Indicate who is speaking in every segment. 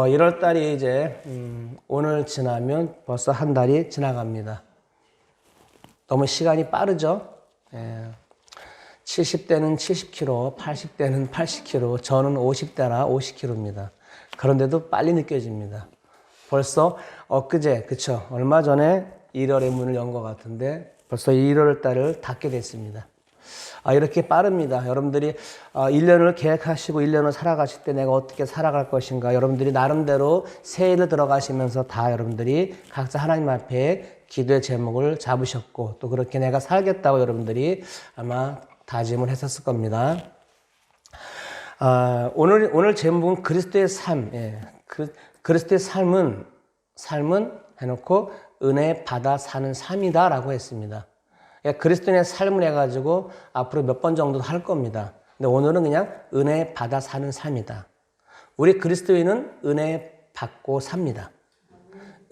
Speaker 1: 1월 달이 이제 오늘 지나면 벌써 한 달이 지나갑니다. 너무 시간이 빠르죠? 70대는 70km, 80대는 80km, 저는 50대라 50km입니다. 그런데도 빨리 느껴집니다. 벌써 엊그제, 그쵸? 얼마 전에 1월의 문을 연 것 같은데 벌써 1월 달을 닫게 됐습니다. 이렇게 빠릅니다. 여러분들이 1년을 계획하시고 1년을 살아가실 때 내가 어떻게 살아갈 것인가, 여러분들이 나름대로 새해를 들어가시면서 다 여러분들이 각자 하나님 앞에 기도의 제목을 잡으셨고 또 그렇게 내가 살겠다고 여러분들이 아마 다짐을 했었을 겁니다. 오늘 제목은 그리스도의 삶. 그리스도의 삶은 해놓고 은혜 받아 사는 삶이다 라고 했습니다. 그리스도인의 삶을 해가지고 앞으로 몇 번 정도 할 겁니다. 근데 오늘은 그냥 은혜 받아 사는 삶이다. 우리 그리스도인은 은혜 받고 삽니다.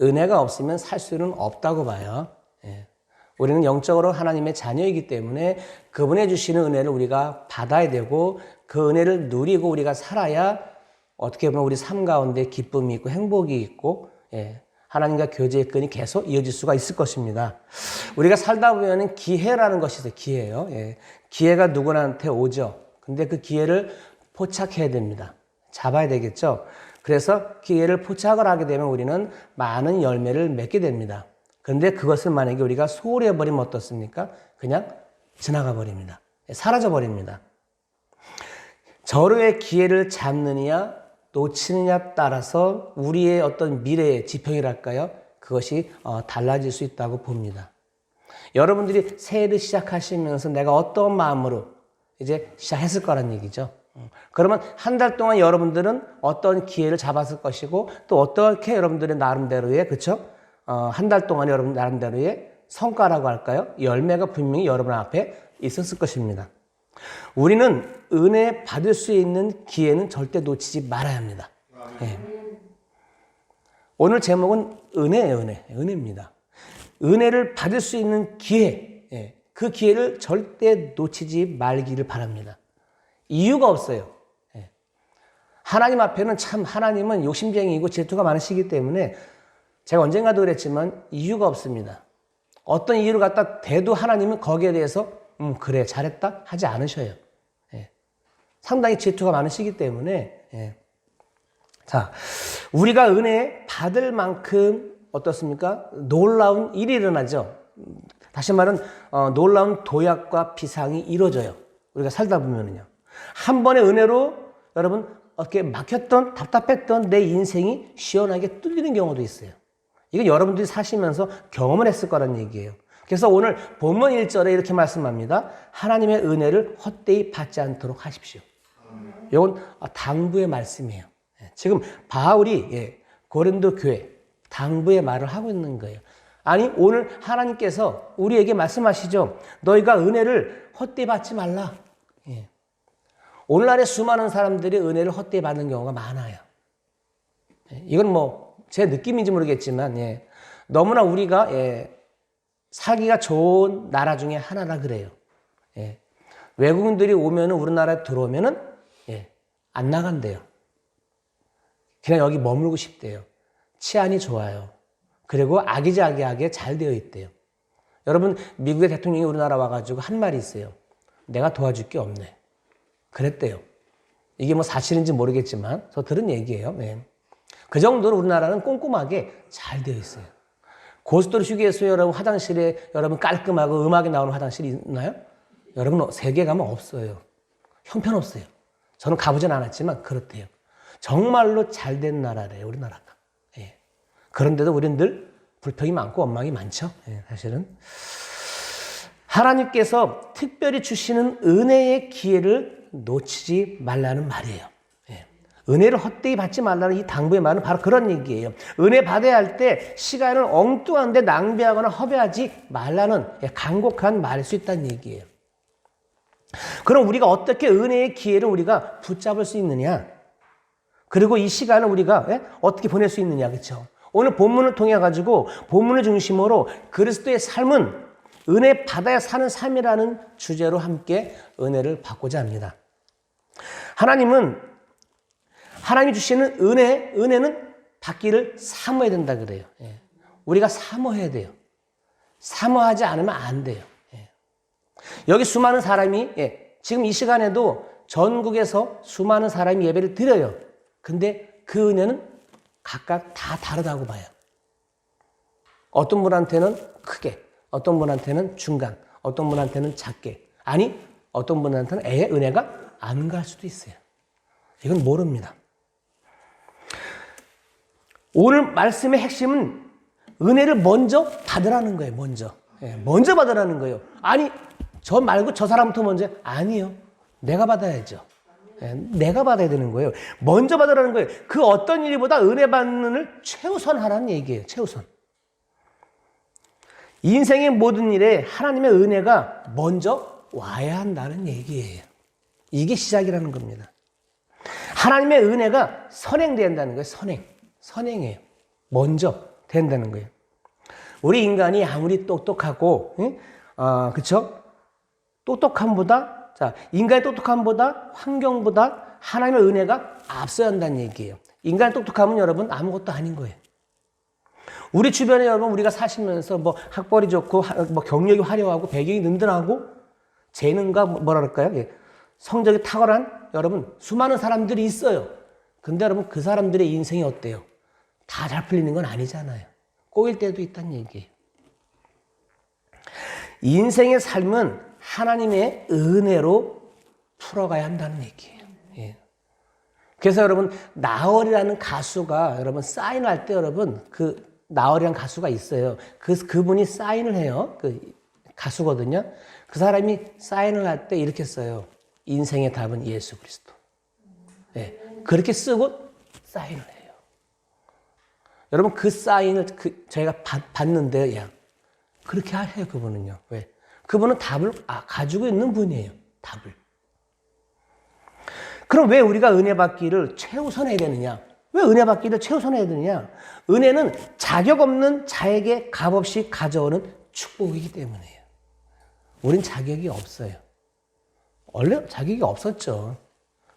Speaker 1: 은혜가 없으면 살 수는 없다고 봐요. 우리는 영적으로 하나님의 자녀이기 때문에 그분이 주시는 은혜를 우리가 받아야 되고 그 은혜를 누리고 우리가 살아야 어떻게 보면 우리 삶 가운데 기쁨이 있고 행복이 있고 하나님과 교제의 끈이 계속 이어질 수가 있을 것입니다. 우리가 살다 보면 기회라는 것이 있어요. 기회요. 기회가 누구나한테 오죠. 근데 그 기회를 포착해야 됩니다. 잡아야 되겠죠. 그래서 기회를 포착을 하게 되면 우리는 많은 열매를 맺게 됩니다. 그런데 그것을 만약에 우리가 소홀히 해버리면 어떻습니까? 그냥 지나가 버립니다. 사라져 버립니다. 절호의 기회를 잡느냐 놓치느냐에 따라서 우리의 어떤 미래의 지평이랄까요? 그것이 달라질 수 있다고 봅니다. 여러분들이 새해를 시작하시면서 내가 어떤 마음으로 이제 시작했을 거란 얘기죠. 그러면 한 달 동안 여러분들은 어떤 기회를 잡았을 것이고 또 어떻게 여러분들의 나름대로의, 그렇죠? 한 달 동안 여러분 나름대로의 성과라고 할까요? 열매가 분명히 여러분 앞에 있었을 것입니다. 우리는 은혜 받을 수 있는 기회는 절대 놓치지 말아야 합니다. 오늘 제목은 은혜예요. 은혜입니다. 은혜를 받을 수 있는 기회, 그 기회를 절대 놓치지 말기를 바랍니다. 이유가 없어요. 하나님 앞에는 참 하나님은 욕심쟁이이고 질투가 많으시기 때문에 제가 언젠가도 그랬지만 이유가 없습니다. 어떤 이유를 갖다 대도 하나님은 거기에 대해서 그래 잘했다 하지 않으셔요. 상당히 질투가 많으시기 때문에 자, 우리가 은혜 받을 만큼 어떻습니까? 놀라운 일이 일어나죠. 다시 말은 놀라운 도약과 비상이 이루어져요. 우리가 살다 보면은요. 한 번의 은혜로 여러분 어떻게 막혔던 답답했던 내 인생이 시원하게 뚫리는 경우도 있어요. 이건 여러분들이 사시면서 경험을 했을 거란 얘기예요. 그래서 오늘 본문 1절에 이렇게 말씀합니다. 하나님의 은혜를 헛되이 받지 않도록 하십시오. 이건 당부의 말씀이에요. 지금 바울이 고린도 교회 당부의 말을 하고 있는 거예요. 아니 오늘 하나님께서 우리에게 말씀하시죠. 너희가 은혜를 헛되이 받지 말라. 오늘날에 수많은 사람들이 은혜를 헛되이 받는 경우가 많아요. 이건 뭐 제 느낌인지 모르겠지만 너무나 우리가 살기가 좋은 나라 중에 하나라 그래요. 외국인들이 오면 우리나라에 들어오면은 안 나간대요. 그냥 여기 머물고 싶대요. 치안이 좋아요. 그리고 아기자기하게 잘 되어 있대요. 여러분 미국의 대통령이 우리나라 와가지고 한 말이 있어요. 내가 도와줄 게 없네. 그랬대요. 이게 뭐 사실인지 모르겠지만 저 들은 얘기예요. 그 정도로 우리나라는 꼼꼼하게 잘 되어 있어요. 고속도로 휴게소에 여러분 화장실에 여러분 깔끔하고 음악이 나오는 화장실이 있나요? 여러분 세계 가면 없어요. 형편없어요. 저는 가보진 않았지만 그렇대요. 정말로 잘된 나라래요. 우리나라가. 그런데도 우리는 늘 불평이 많고 원망이 많죠. 사실은. 하나님께서 특별히 주시는 은혜의 기회를 놓치지 말라는 말이에요. 은혜를 헛되이 받지 말라는 이 당부의 말은 바로 그런 얘기예요. 은혜 받아야 할 때 시간을 엉뚱한 데 낭비하거나 허비하지 말라는 간곡한 말일 수 있다는 얘기예요. 그럼 우리가 어떻게 은혜의 기회를 우리가 붙잡을 수 있느냐? 그리고 이 시간을 우리가 어떻게 보낼 수 있느냐? 그렇죠? 오늘 본문을 통해 가지고 본문을 중심으로 그리스도의 삶은 은혜 받아야 사는 삶이라는 주제로 함께 은혜를 받고자 합니다. 하나님은 하나님이 주시는 은혜는 받기를 사모해야 된다 그래요. 예. 우리가 사모해야 돼요. 사모하지 않으면 안 돼요. 예. 여기 수많은 사람이 지금 이 시간에도 전국에서 수많은 사람이 예배를 드려요. 근데 그 은혜는 각각 다 다르다고 봐요. 어떤 분한테는 크게, 어떤 분한테는 중간, 어떤 분한테는 작게, 아니 어떤 분한테는 은혜가 안 갈 수도 있어요. 이건 모릅니다. 오늘 말씀의 핵심은 은혜를 먼저 받으라는 거예요. 먼저 받으라는 거예요. 아니 저 말고 저 사람부터 먼저. 아니요. 내가 받아야죠. 내가 받아야 되는 거예요. 먼저 받으라는 거예요. 그 어떤 일보다 은혜 받는 을 최우선하라는 얘기예요. 최우선. 인생의 모든 일에 하나님의 은혜가 먼저 와야 한다는 얘기예요. 이게 시작이라는 겁니다. 하나님의 은혜가 선행된다는 거예요. 선행이에요. 먼저 된다는 거예요. 우리 인간이 아무리 똑똑하고, 그쵸? 똑똑함보다, 인간의 똑똑함보다, 환경보다 하나님의 은혜가 앞서야 한다는 얘기예요. 인간의 똑똑함은 여러분 아무것도 아닌 거예요. 우리 주변에 여러분 우리가 사시면서 뭐 학벌이 좋고, 뭐 경력이 화려하고, 배경이 든든하고, 재능과 뭐랄까요? 성적이 탁월한 여러분 수많은 사람들이 있어요. 근데 여러분 그 사람들의 인생이 어때요? 다 잘 풀리는 건 아니잖아요. 꼬일 때도 있다는 얘기예요. 인생의 삶은 하나님의 은혜로 풀어가야 한다는 얘기예요. 예. 그래서 여러분 나얼이라는 가수가 여러분 사인할 때 여러분 그 나얼이라는 가수가 있어요. 그분이 사인을 해요. 그 가수거든요. 그 사람이 사인을 할 때 이렇게 써요. 인생의 답은 예수 그리스도. 예. 그렇게 쓰고 사인을 해요. 여러분 그 사인을 저희가 봤는데 그렇게 해요. 그분은요. 왜? 그분은 답을 가지고 있는 분이에요. 답을. 그럼 왜 우리가 은혜 받기를 최우선해야 되느냐? 왜 은혜 받기를 최우선해야 되느냐? 은혜는 자격 없는 자에게 값없이 가져오는 축복이기 때문이에요. 우린 자격이 없어요. 원래 자격이 없었죠.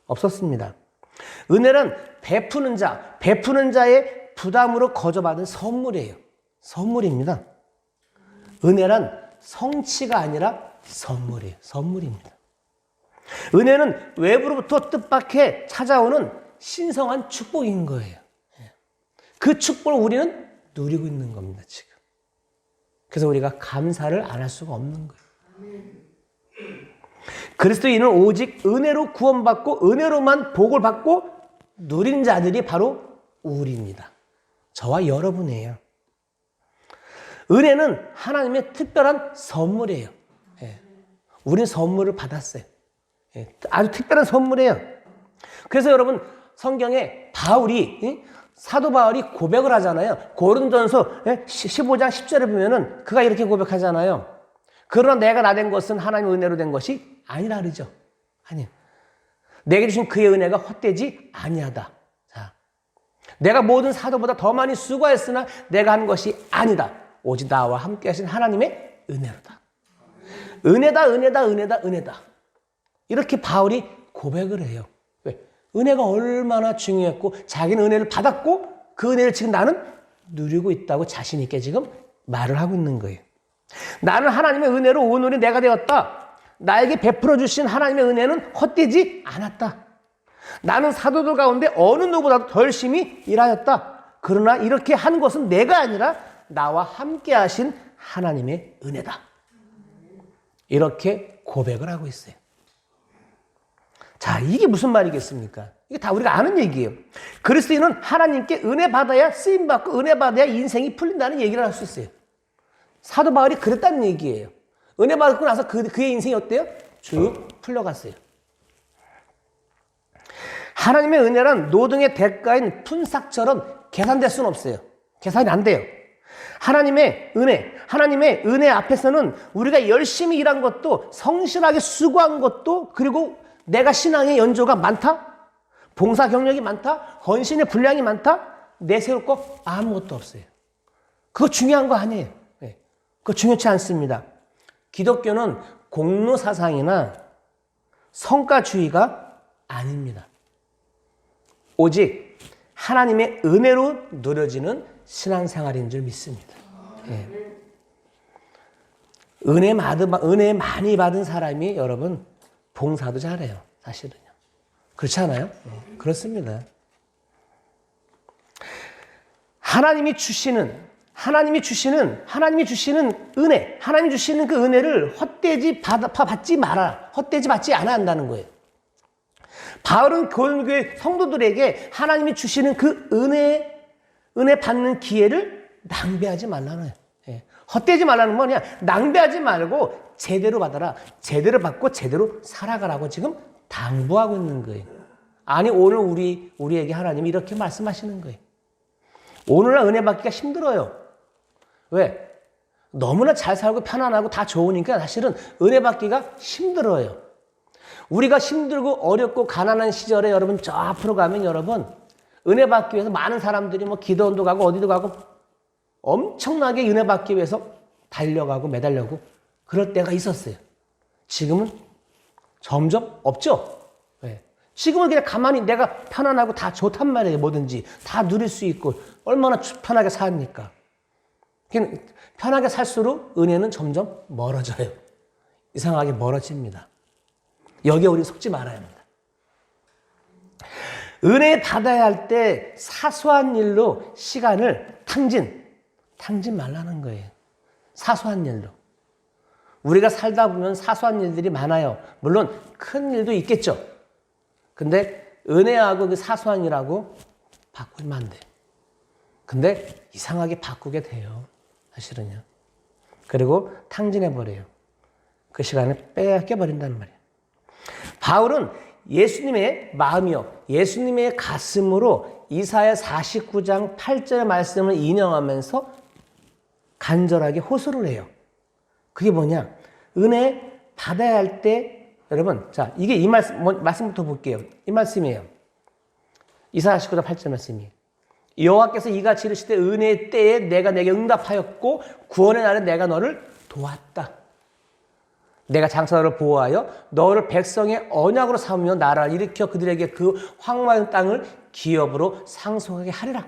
Speaker 1: 없었습니다. 은혜는 베푸는 자의 부담으로 거저받은 선물이에요. 선물입니다. 은혜란 성취가 아니라 선물이에요. 선물입니다. 은혜는 외부로부터 뜻밖에 찾아오는 신성한 축복인 거예요. 그 축복을 우리는 누리고 있는 겁니다, 지금. 그래서 우리가 감사를 안 할 수가 없는 거예요. 그리스도인은 오직 은혜로 구원받고 은혜로만 복을 받고 누리는 자들이 바로 우리입니다. 저와 여러분이에요. 은혜는 하나님의 특별한 선물이에요. 우리는 선물을 받았어요. 아주 특별한 선물이에요. 그래서 여러분 성경에 사도 바울이 고백을 하잖아요. 고린도전서 15장 10절에 보면은 그가 이렇게 고백하잖아요. 그러나 내가 나된 것은 하나님의 은혜로 된 것이 아니라 그러죠. 아니요. 내게 주신 그의 은혜가 헛되지 아니하다. 자, 내가 모든 사도보다 더 많이 수고했으나 내가 한 것이 아니다. 오직 나와 함께 하신 하나님의 은혜로다. 은혜다. 이렇게 바울이 고백을 해요. 왜? 은혜가 얼마나 중요했고 자기는 은혜를 받았고 그 은혜를 지금 나는 누리고 있다고 자신 있게 지금 말을 하고 있는 거예요. 나는 하나님의 은혜로 오늘이 내가 되었다. 나에게 베풀어 주신 하나님의 은혜는 헛되지 않았다. 나는 사도들 가운데 어느 누구보다도 더 열심히 일하였다. 그러나 이렇게 한 것은 내가 아니라 나와 함께 하신 하나님의 은혜다. 이렇게 고백을 하고 있어요. 자, 이게 무슨 말이겠습니까? 이게 다 우리가 아는 얘기예요. 그리스도인은 하나님께 은혜 받아야 쓰임받고 은혜 받아야 인생이 풀린다는 얘기를 할 수 있어요. 사도 바울이 그랬다는 얘기예요. 은혜 받고 나서 그의 인생이 어때요? 쭉 풀려갔어요. 하나님의 은혜란 노동의 대가인 품삯처럼 계산될 수는 없어요. 계산이 안 돼요. 하나님의 은혜 앞에서는 우리가 열심히 일한 것도 성실하게 수고한 것도 그리고 내가 신앙의 연조가 많다? 봉사 경력이 많다? 헌신의 분량이 많다? 내세울 거 아무것도 없어요. 그거 중요한 거 아니에요. 그거 중요치 않습니다. 기독교는 공로 사상이나 성과주의가 아닙니다. 오직 하나님의 은혜로 누려지는 신앙생활인 줄 믿습니다. 예. 은혜 많이 받은 사람이 여러분 봉사도 잘해요. 사실은요. 그렇지 않아요? 그렇습니다. 하나님이 주시는 은혜, 하나님이 주시는 그 은혜를 헛되이 받지 않아야 한다는 거예요. 바울은 고린도교회 성도들에게 하나님이 주시는 그 은혜 받는 기회를 낭비하지 말라는 거예요. 예. 헛되지 말라는 건 뭐냐? 낭비하지 말고 제대로 받아라. 제대로 받고 제대로 살아가라고 지금 당부하고 있는 거예요. 아니, 오늘 우리에게 하나님이 이렇게 말씀하시는 거예요. 오늘날 은혜 받기가 힘들어요. 왜? 너무나 잘 살고 편안하고 다 좋으니까 사실은 은혜 받기가 힘들어요. 우리가 힘들고 어렵고 가난한 시절에 여러분 저 앞으로 가면 여러분 은혜 받기 위해서 많은 사람들이 뭐 기도원도 가고 어디도 가고 엄청나게 은혜 받기 위해서 달려가고 매달려고 그럴 때가 있었어요. 지금은 점점 없죠. 네. 지금은 그냥 가만히 내가 편안하고 다 좋단 말이에요. 뭐든지 다 누릴 수 있고 얼마나 편하게 삽니까? 편하게 살수록 은혜는 점점 멀어져요. 이상하게 멀어집니다. 여기에 우리 속지 말아야 합니다. 은혜 받아야 할 때 사소한 일로 시간을 탕진 말라는 거예요. 사소한 일로. 우리가 살다 보면 사소한 일들이 많아요. 물론 큰 일도 있겠죠. 근데 은혜하고 그 사소한 일하고 바꾸면 안 돼요. 근데 이상하게 바꾸게 돼요. 사실은요. 그리고 탕진해버려요. 그 시간을 빼앗겨버린단 말이에요. 바울은 예수님의 마음이요, 예수님의 가슴으로 이사야 49장 8절의 말씀을 인용하면서 간절하게 호소를 해요. 그게 뭐냐? 은혜 받아야 할 때, 여러분, 자, 이게 이 말씀부터 볼게요. 이 말씀이에요. 이사야 49장 8절 말씀이에요. 여호와께서 이같이 이르시되 은혜의 때에 내가 내게 응답하였고 구원의 날에 내가 너를 도왔다. 내가 장사를 보호하여 너를 백성의 언약으로 삼으며 나라를 일으켜 그들에게 그 황무한 땅을 기업으로 상속하게 하리라.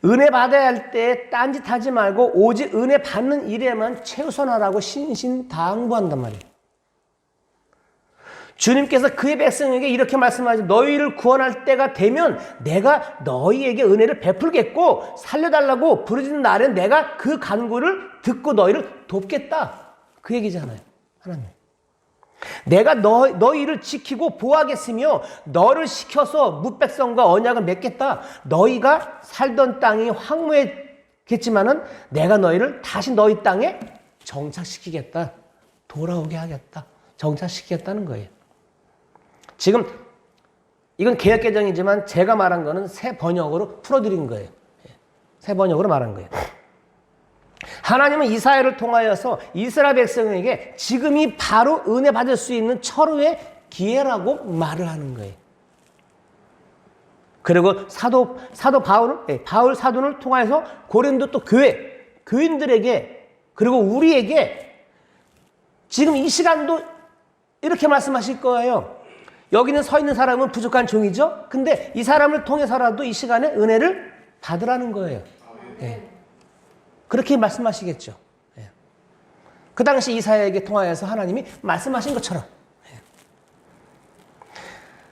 Speaker 1: 은혜 받아야 할 때 딴짓하지 말고 오직 은혜 받는 일에만 최우선하라고 신신당부한단 말이에요. 주님께서 그의 백성에게 이렇게 말씀하죠. 너희를 구원할 때가 되면 내가 너희에게 은혜를 베풀겠고 살려달라고 부르짖는 날엔 내가 그 간구를 듣고 너희를 돕겠다. 그 얘기잖아요. 하나님. 내가 너희를 지키고 보호하겠으며 너를 시켜서 뭇백성과 언약을 맺겠다. 너희가 살던 땅이 황무했겠지만은 내가 너희를 다시 너희 땅에 정착시키겠다. 돌아오게 하겠다. 정착시키겠다는 거예요. 지금 이건 개역개정이지만 제가 말한 거는 새 번역으로 풀어드린 거예요. 새 번역으로 말한 거예요. 하나님은 이사야를 통하여서 이스라엘 백성에게 지금이 바로 은혜 받을 수 있는 철우의 기회라고 말을 하는 거예요. 그리고 사도 바울 사도를 통하여서 고린도 또 교인들에게 그리고 우리에게 지금 이 시간도 이렇게 말씀하실 거예요. 여기는 서 있는 사람은 부족한 종이죠. 근데 이 사람을 통해서라도 이 시간에 은혜를 받으라는 거예요. 네. 그렇게 말씀하시겠죠. 네. 그 당시 이사야에게 통하여서 하나님이 말씀하신 것처럼 네.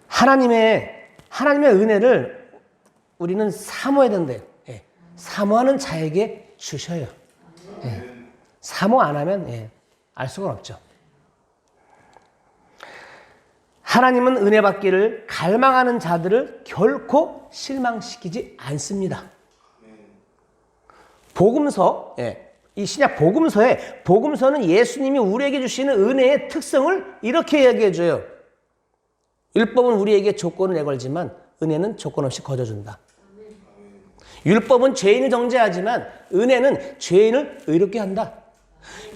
Speaker 1: 하나님의 은혜를 우리는 사모해야 된대요. 네. 사모하는 자에게 주셔요. 네. 사모 안 하면 알 수가 없죠. 하나님은 은혜 받기를 갈망하는 자들을 결코 실망시키지 않습니다. 복음서, 이 신약 복음서는 예수님이 우리에게 주시는 은혜의 특성을 이렇게 얘기해줘요. 율법은 우리에게 조건을 내걸지만 은혜는 조건 없이 거저준다. 율법은 죄인을 정죄하지만 은혜는 죄인을 의롭게 한다.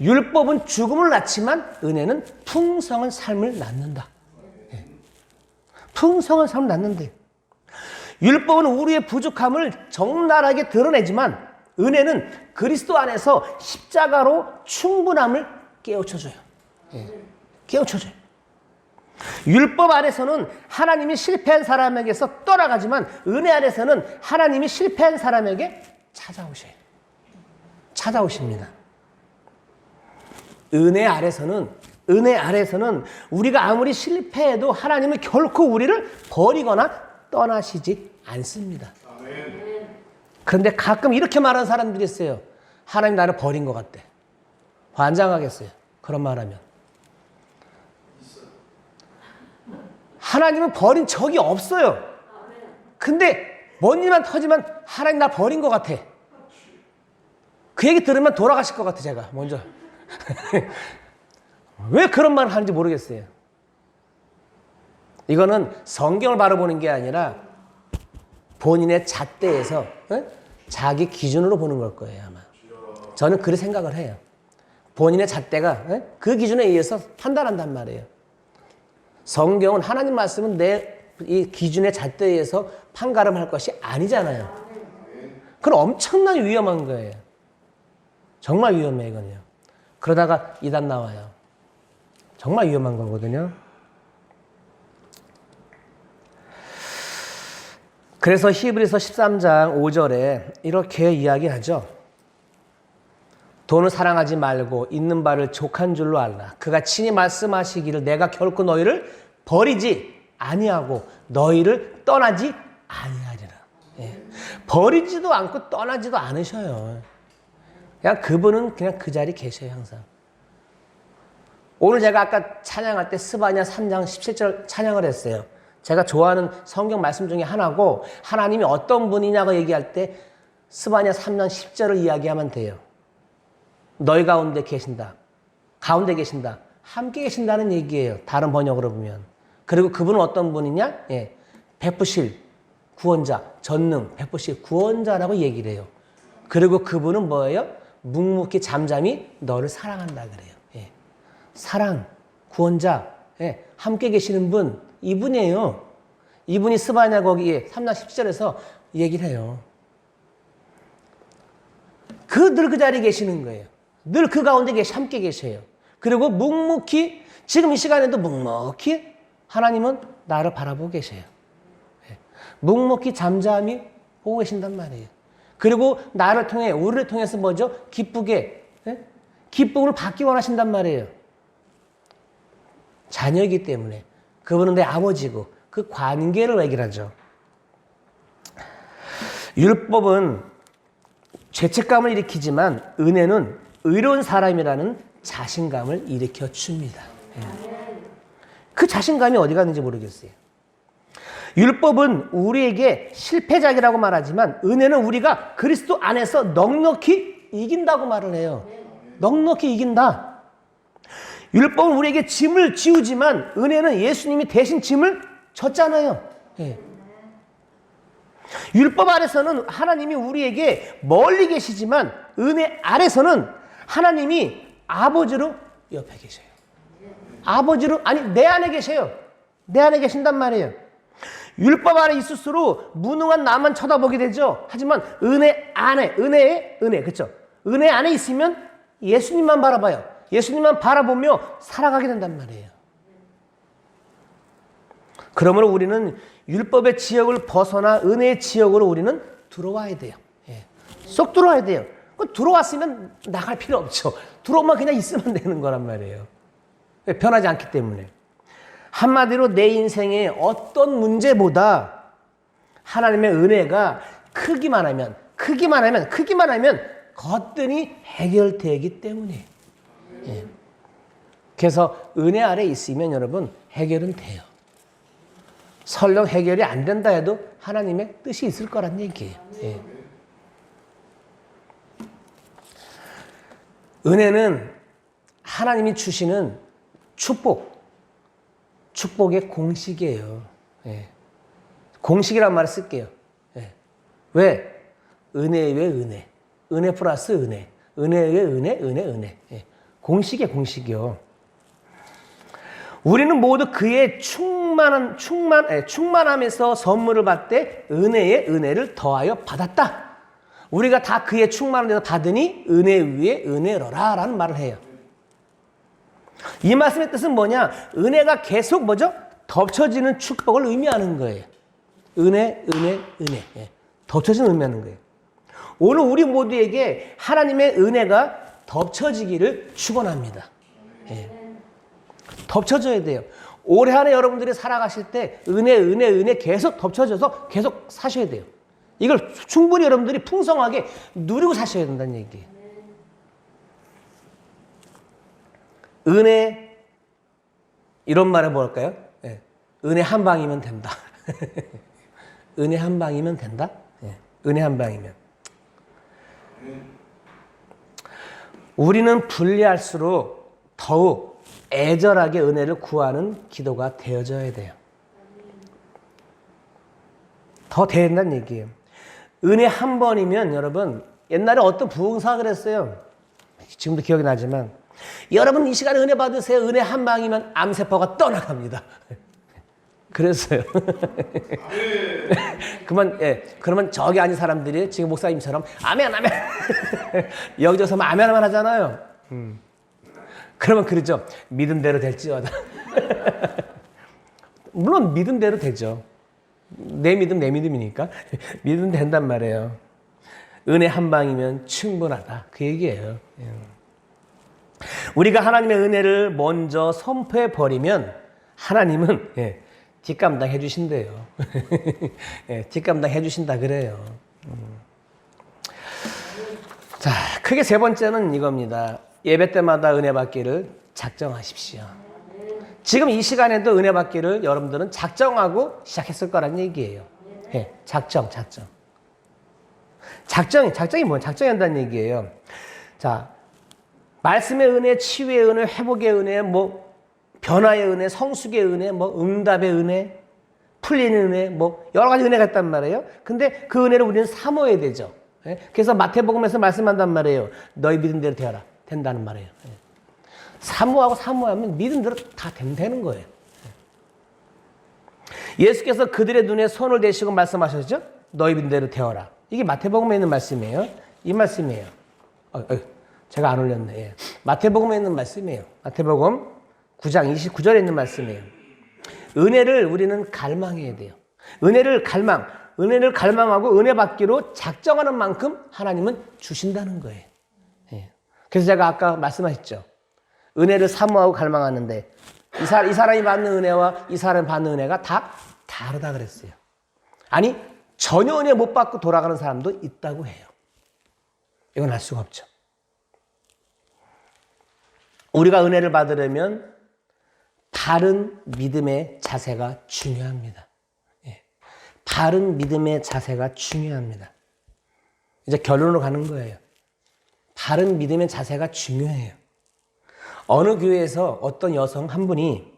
Speaker 1: 율법은 죽음을 낳지만 은혜는 풍성한 삶을 낳는다. 풍성한 삶을 낳는데 율법은 우리의 부족함을 적나라하게 드러내지만 은혜는 그리스도 안에서 십자가로 충분함을 깨우쳐줘요. 깨우쳐줘요. 율법 아래서는 하나님이 실패한 사람에게서 떠나가지만 은혜 아래서는 하나님이 실패한 사람에게 찾아오셔요. 찾아오십니다. 은혜 아래서는 우리가 아무리 실패해도 하나님은 결코 우리를 버리거나 떠나시지 않습니다. 그런데 가끔 이렇게 말하는 사람들이 있어요. 하나님 나를 버린 것 같대. 환장하겠어요. 그런 말하면. 하나님은 버린 적이 없어요. 근데 뭔 일만 터지면 하나님 나 버린 것 같아. 그 얘기 들으면 돌아가실 것 같아, 제가 먼저. 왜 그런 말을 하는지 모르겠어요. 이거는 성경을 바라보는 게 아니라 본인의 잣대에서 자기 기준으로 보는 걸 거예요, 아마. 저는 그렇게 생각을 해요. 본인의 잣대가 그 기준에 의해서 판단한단 말이에요. 성경은 하나님 말씀은 내 이 기준의 잣대에 의해서 판가름할 것이 아니잖아요. 그건 엄청나게 위험한 거예요. 정말 위험해, 이거는요. 그러다가 이단 나와요. 정말 위험한 거거든요. 그래서 히브리서 13장 5절에 이렇게 이야기하죠. 돈을 사랑하지 말고 있는 바를 족한 줄로 알라. 그가 친히 말씀하시기를 내가 결코 너희를 버리지 아니하고 너희를 떠나지 아니하리라. 예. 버리지도 않고 떠나지도 않으셔요. 그냥 그분은 그냥 그 자리에 계셔요, 항상. 오늘 제가 아까 찬양할 때 스바냐 3장 17절 찬양을 했어요. 제가 좋아하는 성경 말씀 중에 하나고 하나님이 어떤 분이냐고 얘기할 때 스바냐 3장 10절을 이야기하면 돼요. 너희 가운데 계신다. 가운데 계신다. 함께 계신다는 얘기예요. 다른 번역으로 보면. 그리고 그분은 어떤 분이냐? 예. 베푸실 구원자, 전능, 베푸실 구원자라고 얘기를 해요. 그리고 그분은 뭐예요? 묵묵히 잠잠히 너를 사랑한다 그래요. 예. 사랑, 구원자, 예. 함께 계시는 분, 이분이에요. 이분이 스바냐 거기에 3장 17절에서 얘기를 해요. 늘 그 자리에 계시는 거예요. 늘 그 가운데 함께 계셔요. 그리고 묵묵히, 지금 이 시간에도 묵묵히 하나님은 나를 바라보고 계셔요. 예. 묵묵히 잠잠히 보고 계신단 말이에요. 그리고 나를 통해, 우리를 통해서 뭐죠? 기쁘게, 예? 기쁨을 받기 원하신단 말이에요. 자녀이기 때문에. 그분은 내 아버지고 그 관계를 얘기를 하죠. 율법은 죄책감을 일으키지만 은혜는 의로운 사람이라는 자신감을 일으켜 줍니다. 예. 그 자신감이 어디 갔는지 모르겠어요. 율법은 우리에게 실패작이라고 말하지만 은혜는 우리가 그리스도 안에서 넉넉히 이긴다고 말을 해요. 넉넉히 이긴다. 율법은 우리에게 짐을 지우지만 은혜는 예수님이 대신 짐을 졌잖아요. 예. 율법 아래서는 하나님이 우리에게 멀리 계시지만 은혜 아래서는 하나님이 아버지로 옆에 계셔요. 아버지로, 아니 내 안에 계셔요. 내 안에 계신단 말이에요. 율법 안에 있을수록 무능한 나만 쳐다보게 되죠. 하지만 은혜 안에, 은혜의 은혜, 그렇죠? 은혜 안에 있으면 예수님만 바라봐요. 예수님만 바라보며 살아가게 된단 말이에요. 그러므로 우리는 율법의 지역을 벗어나 은혜의 지역으로 우리는 들어와야 돼요. 예. 쏙 들어와야 돼요. 들어왔으면 나갈 필요 없죠. 들어오면 그냥 있으면 되는 거란 말이에요. 변하지 않기 때문에. 한마디로 내 인생의 어떤 문제보다 하나님의 은혜가 크기만 하면 거뜬히 해결되기 때문에. 예. 그래서 은혜 아래 있으면 여러분 해결은 돼요. 설령 해결이 안 된다 해도 하나님의 뜻이 있을 거란 얘기예요. 예. 은혜는 하나님이 주시는 축복의 공식이에요. 예. 공식이란 말을 쓸게요. 예. 왜? 은혜에 은혜. 은혜 플러스 은혜. 은혜에 은혜. 예. 공식이요. 우리는 모두 그의 충만함에서 선물을 받되 은혜에 은혜를 더하여 받았다. 우리가 다 그의 충만함에서 받으니 은혜 위에 은혜로라 라는 말을 해요. 이 말씀의 뜻은 뭐냐? 은혜가 계속 뭐죠? 덮쳐지는 축복을 의미하는 거예요. 은혜, 은혜, 은혜. 예. 덮쳐지는 의미하는 거예요. 오늘 우리 모두에게 하나님의 은혜가 덮쳐지기를 축원합니다. 예. 덮쳐져야 돼요. 올해 안에 여러분들이 살아가실 때 은혜, 은혜, 은혜 계속 덮쳐져서 계속 사셔야 돼요. 이걸 충분히 여러분들이 풍성하게 누리고 사셔야 된다는 얘기예요. 은혜, 이런 말을 뭘까요? 예. 은혜 한 방이면 된다. 은혜 한 방이면 된다? 예. 은혜 한 방이면. 우리는 불리할수록 더욱 애절하게 은혜를 구하는 기도가 되어져야 돼요. 더 된다는 얘기예요. 은혜 한 번이면 여러분, 옛날에 어떤 부흥사가 그랬어요. 지금도 기억이 나지만, 여러분 이 시간에 은혜 받으세요. 은혜 한 방이면 암세포가 떠나갑니다. 그랬어요. 그러면 저기 앉은 사람들이 지금 목사님처럼 아멘, 아멘. 여기저기서 아멘, 아멘 하잖아요. 그러면 그러죠. 믿은 대로 될지어다. 물론 믿은 대로 되죠. 내 믿음 내 믿음이니까 믿으면 된단 말이에요. 은혜 한 방이면 충분하다. 그 얘기예요. 우리가 하나님의 은혜를 먼저 선포해 버리면 하나님은 뒷감당 해주신대요. 뒷감당 해주신다 그래요. 자, 크게 세 번째는 이겁니다. 예배 때마다 은혜 받기를 작정하십시오. 지금 이 시간에도 은혜 받기를 여러분들은 작정하고 시작했을 거란 얘기예요. 작정이 뭐예요? 작정한다는 얘기예요. 자, 말씀의 은혜, 치유의 은혜, 회복의 은혜, 뭐 변화의 은혜, 성숙의 은혜, 뭐 응답의 은혜, 풀리는 은혜, 뭐 여러 가지 은혜가 있단 말이에요. 근데 그 은혜를 우리는 사모해야 되죠. 그래서 마태복음에서 말씀한단 말이에요. 너희 믿은 대로 되어라. 된다는 말이에요. 사모하면 믿은 대로 다 되는 거예요. 예수께서 그들의 눈에 손을 대시고 말씀하셨죠? 너희 믿은 대로 되어라. 이게 마태복음에 있는 말씀이에요. 이 말씀이에요. 제가 안 올렸네. 마태복음에 있는 말씀이에요. 마태복음 9장 29절에 있는 말씀이에요. 은혜를 우리는 갈망해야 돼요. 은혜를 갈망하고 은혜 받기로 작정하는 만큼 하나님은 주신다는 거예요. 그래서 제가 아까 말씀하셨죠. 은혜를 사모하고 갈망하는데 이 사람이 받는 은혜와 이 사람이 받는 은혜가 다 다르다 그랬어요. 아니 전혀 은혜 못 받고 돌아가는 사람도 있다고 해요. 이건 알 수가 없죠. 우리가 은혜를 받으려면 바른 믿음의 자세가 중요합니다. 바른 믿음의 자세가 중요합니다. 이제 결론으로 가는 거예요. 바른 믿음의 자세가 중요해요. 어느 교회에서 어떤 여성 한 분이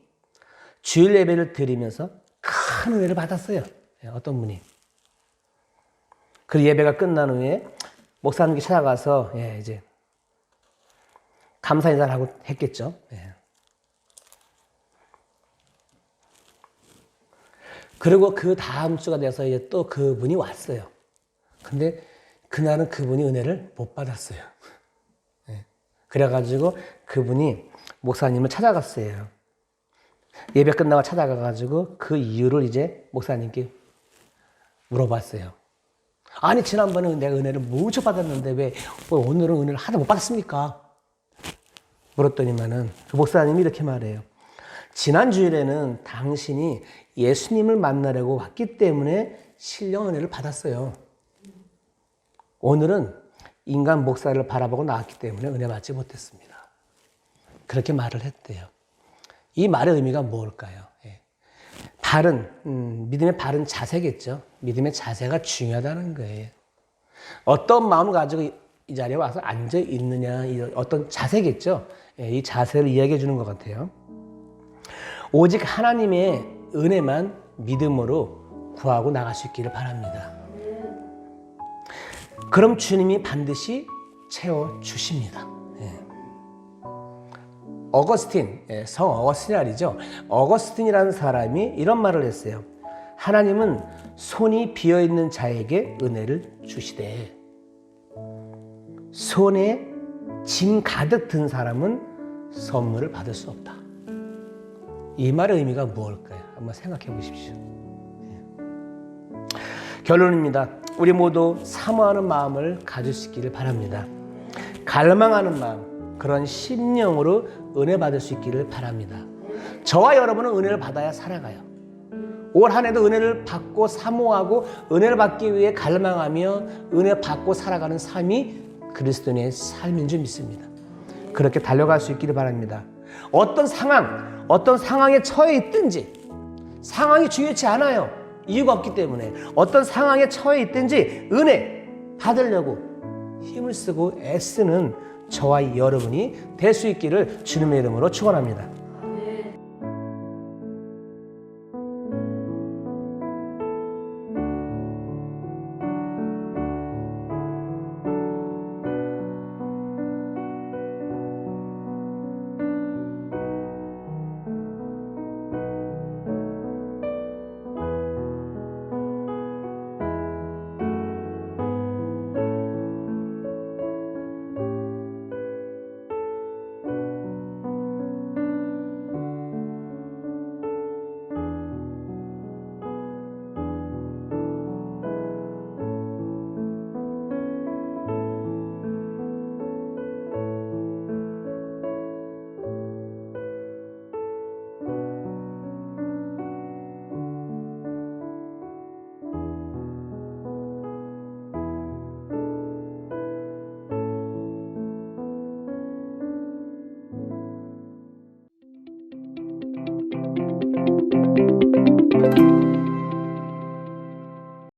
Speaker 1: 주일 예배를 드리면서 큰 은혜를 받았어요. 어떤 분이. 그 예배가 끝난 후에 목사님께 찾아가서 이제 감사 인사를 하고 했겠죠. 그리고 그 다음 주가 돼서 이제 또 그분이 왔어요. 근데 그날은 그분이 은혜를 못 받았어요. 그래가지고 그분이 목사님을 찾아갔어요. 예배 끝나고 찾아가가지고 그 이유를 이제 목사님께 물어봤어요. 아니 지난번에 내가 은혜를 무척 받았는데 왜 오늘은 은혜를 하나도 못 받았습니까? 물었더니만은 그 목사님이 이렇게 말해요. 지난 주일에는 당신이 예수님을 만나려고 왔기 때문에 신령 은혜를 받았어요. 오늘은 인간 목사를 바라보고 나왔기 때문에 은혜 받지 못했습니다. 그렇게 말을 했대요. 이 말의 의미가 뭘까요? 믿음의 바른 자세겠죠. 믿음의 자세가 중요하다는 거예요. 어떤 마음을 가지고 이 자리에 와서 앉아 있느냐, 어떤 자세겠죠. 이 자세를 이야기해 주는 것 같아요. 오직 하나님의 은혜만 믿음으로 구하고 나갈 수 있기를 바랍니다. 그럼 주님이 반드시 채워주십니다. 성 어거스틴이죠. 어거스틴이라는 사람이 이런 말을 했어요. 하나님은 손이 비어있는 자에게 은혜를 주시되 손에 짐 가득 든 사람은 선물을 받을 수 없다. 이 말의 의미가 무엇일까요? 한번 생각해 보십시오. 결론입니다. 우리 모두 사모하는 마음을 가질 수 있기를 바랍니다. 갈망하는 마음, 그런 심령으로 은혜 받을 수 있기를 바랍니다. 저와 여러분은 은혜를 받아야 살아가요. 올 한 해도 은혜를 받고 사모하고 은혜를 받기 위해 갈망하며 은혜 받고 살아가는 삶이 그리스도인의 삶인 줄 믿습니다. 그렇게 달려갈 수 있기를 바랍니다. 어떤 상황에 처해 있든지 상황이 중요치 않아요. 이유가 없기 때문에 어떤 상황에 처해 있든지 은혜 받으려고 힘을 쓰고 애쓰는 저와 여러분이 될 수 있기를 주님의 이름으로 축원합니다.